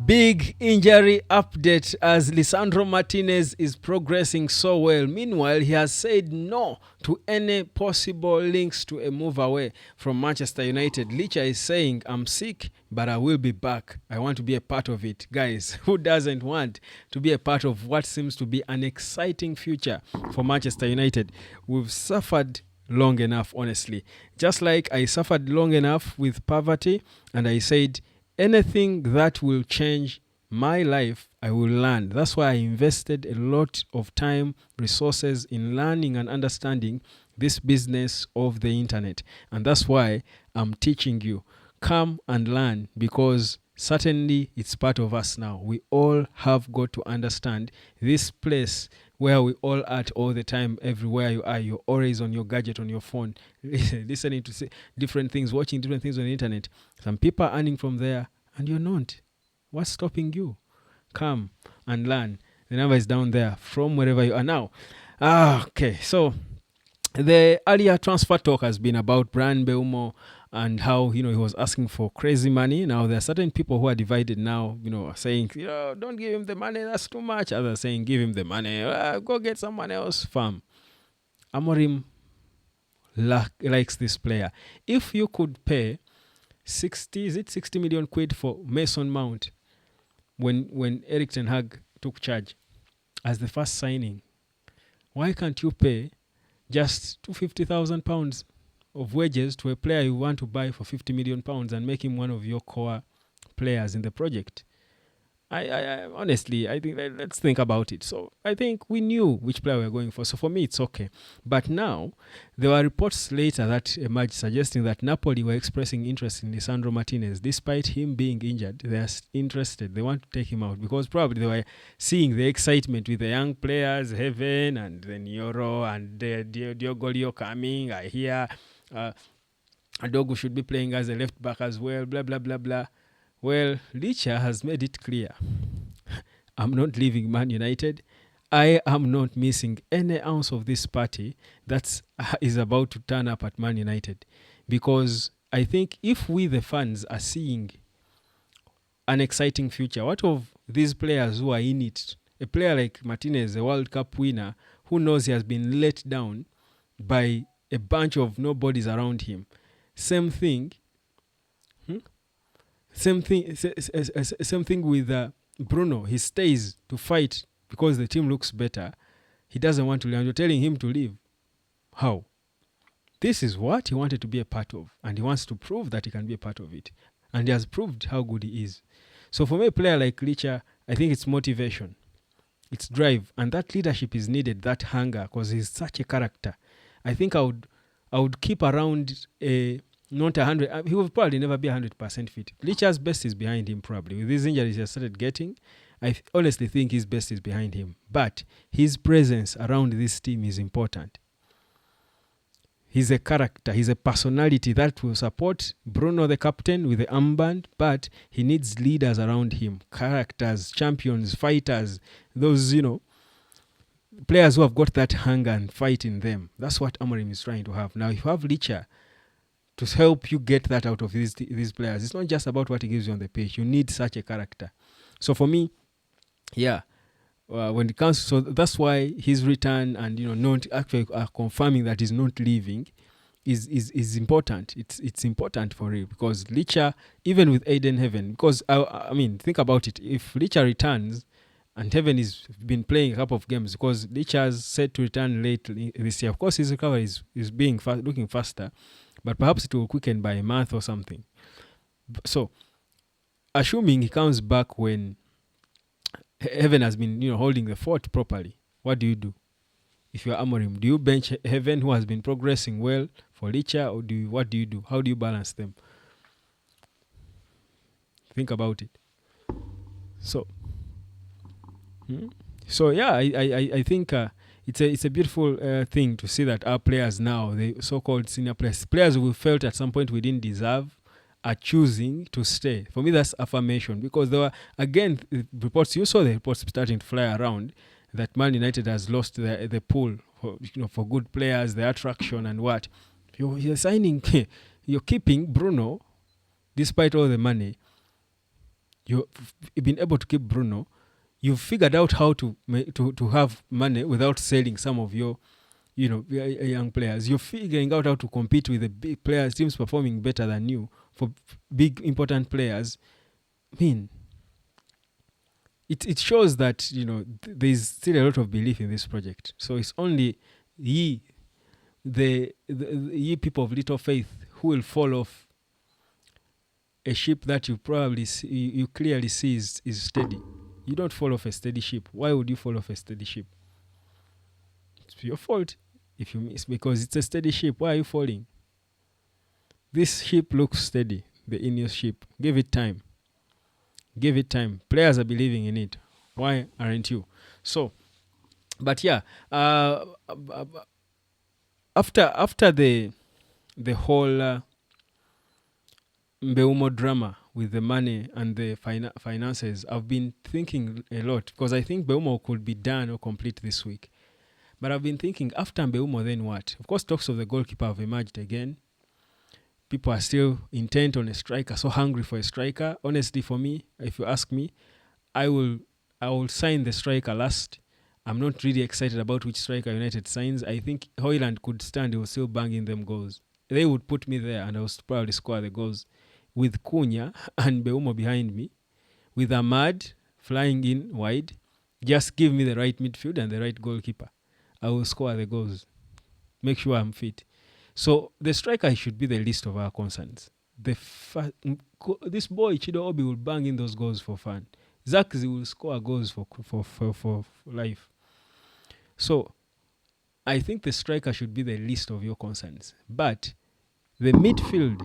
Big injury update as Lisandro Martinez is progressing so well. Meanwhile, he has said no to any possible links to a move away from Manchester United. Licha is saying, I'm sick, but I will be back. I want to be a part of it. Guys, who doesn't want to be a part of what seems to be an exciting future for Manchester United? We've suffered long enough, honestly. Just like I suffered long enough with poverty, and I said, anything that will change my life, I will learn. That's why I invested a lot of time, resources in learning and understanding this business of the internet. And that's why I'm teaching you. Come and learn, because certainly it's part of us now. We all have got to understand this place where we all at all the time, everywhere you are. You're always on your gadget, on your phone, listening to different things, watching different things on the internet. Some people are earning from there and you're not. What's stopping you? Come and learn. The number is down there from wherever you are now. Okay, so the earlier transfer talk has been about Brian Mbeumo and how, he was asking for crazy money. Now, there are certain people who are divided now, saying, don't give him the money, that's too much. Others saying, give him the money, go get someone else. Fam, Amorim likes this player. If you could pay 60 million quid for Mason Mount when Erik ten Hag took charge as the first signing, why can't you pay just £250,000 of wages to a player you want to buy for £50 million and make him one of your core players in the project? I honestly, I think let's think about it. So I think we knew which player we were going for. So for me, it's okay. But now, there were reports later that emerged suggesting that Napoli were expressing interest in Lisandro Martinez. Despite him being injured, they are interested. They want to take him out because probably they were seeing the excitement with the young players, Heaven and then Yoro and Diogo Leo coming. I hear Adogu should be playing as a left back as well, blah, blah, blah, blah. Well, Licha has made it clear. I'm not leaving Man United. I am not missing any ounce of this party that is about to turn up at Man United. Because I think if we, the fans, are seeing an exciting future, what of these players who are in it? A player like Martinez, a World Cup winner, who knows he has been let down by a bunch of nobodies around him. Same thing. Same thing with Bruno. He stays to fight because the team looks better. He doesn't want to leave. You're telling him to leave. How? This is what he wanted to be a part of. And he wants to prove that he can be a part of it. And he has proved how good he is. So for me, a player like Licha, I think it's motivation. It's drive. And that leadership is needed, that hunger, because he's such a character. I think I would keep around not 100. He will probably never be 100% fit. Licha's best is behind him probably. With these injuries he has started getting, I honestly think his best is behind him. But his presence around this team is important. He's a character. He's a personality that will support Bruno, the captain, with the armband. But he needs leaders around him. Characters, champions, fighters. Those, players who have got that hunger and fight in them. That's what Amorim is trying to have. Now, if you have Licha to help you get that out of these players, it's not just about what he gives you on the pitch. You need such a character. So for me, when it comes, so that's why his return and not actually confirming that he's not leaving is important. It's important for him because Licha, even with Aiden Heaven, because I mean think about it. If Licha returns and Heaven has been playing a couple of games, because Licha is set to return late this year. Of course, his recovery is being looking faster. But perhaps it will quicken by a month or something. So, assuming he comes back when Heaven has been, holding the fort properly, what do you do? If you're Amorim, do you bench Heaven, who has been progressing well, for Licha, or what do you do? How do you balance them? Think about it. So, I think it's a beautiful thing to see that our players now, the so-called senior players we felt at some point we didn't deserve, are choosing to stay. For me, that's affirmation, because there were, again, reports, you saw the reports starting to fly around that Man United has lost the pool for good players, the attraction and what. You're signing, you're keeping Bruno despite all the money. You've been able to keep Bruno. You've figured out how to have money without selling some of your young players. You're figuring out how to compete with the big players, teams performing better than you for big important players. I mean, it shows that there's still a lot of belief in this project. So it's only ye ye people of little faith who will fall off a ship that you probably see, you clearly see is steady. You don't fall off a steady ship. Why would you fall off a steady ship? It's your fault if you miss, because it's a steady ship. Why are you falling? This ship looks steady, the Ineos ship. Give it time. Give it time. Players are believing in it. Why aren't you? So, but yeah, after the whole Mbeumo drama with the money and the finances, I've been thinking a lot, because I think Mbeumo could be done or complete this week. But I've been thinking, after Mbeumo, then what? Of course, talks of the goalkeeper have emerged again. People are still intent on a striker, so hungry for a striker. Honestly, for me, if you ask me, I will sign the striker last. I'm not really excited about which striker United signs. I think Hoyland could stand. He will still bang in them goals. They would put me there, and I will probably score the goals with Cunha and Mbeumo behind me, with Ahmad flying in wide. Just give me the right midfield and the right goalkeeper. I will score the goals. Make sure I'm fit. So the striker should be the least of our concerns. This boy Chido Obi will bang in those goals for fun. Zaxi will score goals for life. So I think the striker should be the least of your concerns. But the midfield,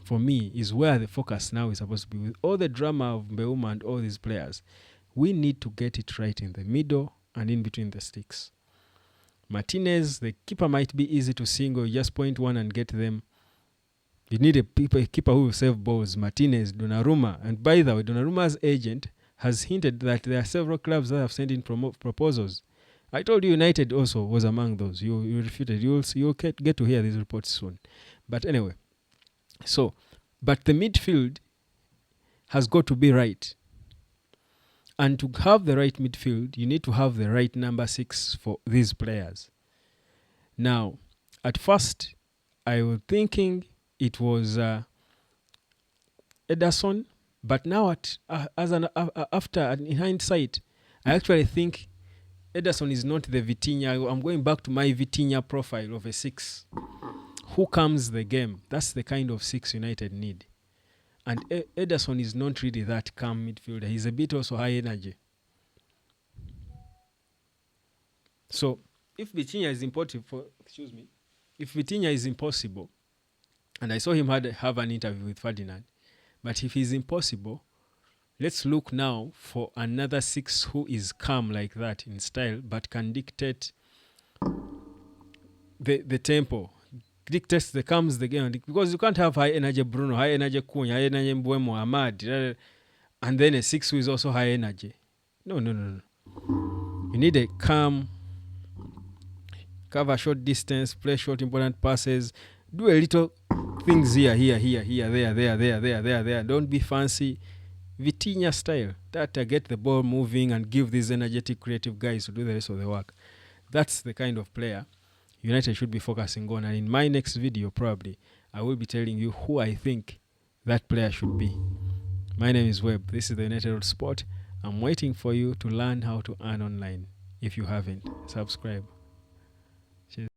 for me, is where the focus now is supposed to be. With all the drama of Mbeumo and all these players, we need to get it right in the middle and in between the sticks. Martinez, the keeper might be easy to single. You just point one and get them. You need a keeper who will save balls. Martinez, Donnarumma. And by the way, Donnarumma's agent has hinted that there are several clubs that have sent in proposals. I told you United also was among those. You refuted. You'll get to hear these reports soon. But anyway, but the midfield has got to be right. And to have the right midfield, you need to have the right number 6 for these players. Now, at first, I was thinking it was Ederson, but now in hindsight, I actually think Ederson is not the Vitinha. I'm going back to my Vitinha profile of a 6. Who comes the game? That's the kind of 6 United need. And Ederson is not really that calm midfielder. He's a bit also high energy. So if Vitinha is if Vitinha is impossible, and I saw him have an interview with Ferdinand, but if he's impossible, let's look now for another 6 who is calm like that in style, but can dictate the tempo. Dictates the game, because you can't have high energy Bruno, high energy Cunha, high energy Mbeumo, Ahmad, and then a 6 who is also high energy. No. You need a calm, cover short distance, play short important passes, do a little things here, there. Don't be fancy. Vitinha style. That get the ball moving and give these energetic, creative guys to do the rest of the work. That's the kind of player United should be focusing on. And in my next video, probably, I will be telling you who I think that player should be. My name is Webb. This is the United Road Sport. I'm waiting for you to learn how to earn online. If you haven't, subscribe. Cheers.